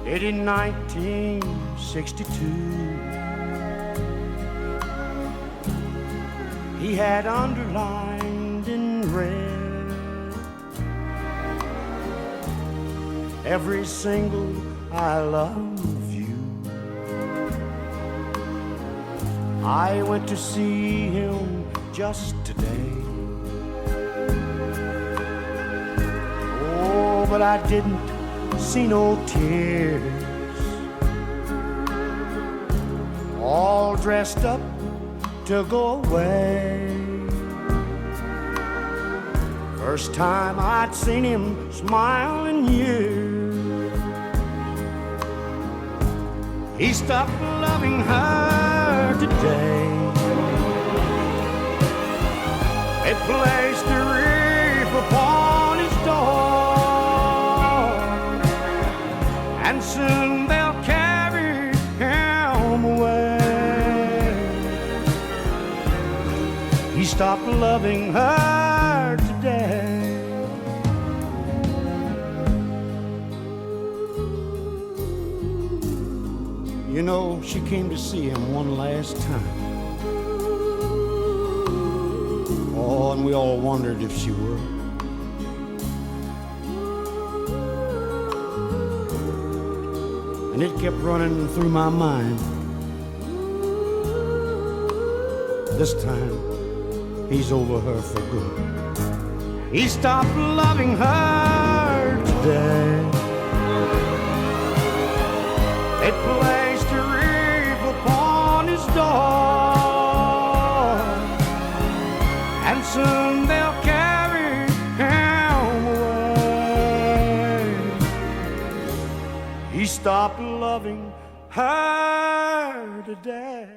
It in 1962. He had underlined in red every single I love you. I went to see him just today. Oh, but I didn't see no tears. All dressed up to go away. First time I'd seen him smile in years. He stopped loving her today. They placed a wreath upon his door, and soon they'll carry him away. He stopped loving her today. You know, she came to see him one last time. Oh, and we all wondered if she would. And it kept running through my mind. This time, he's over her for good. He stopped loving her today. It placed a wreath upon his door, and soon they'll carry him away. He stopped loving her today.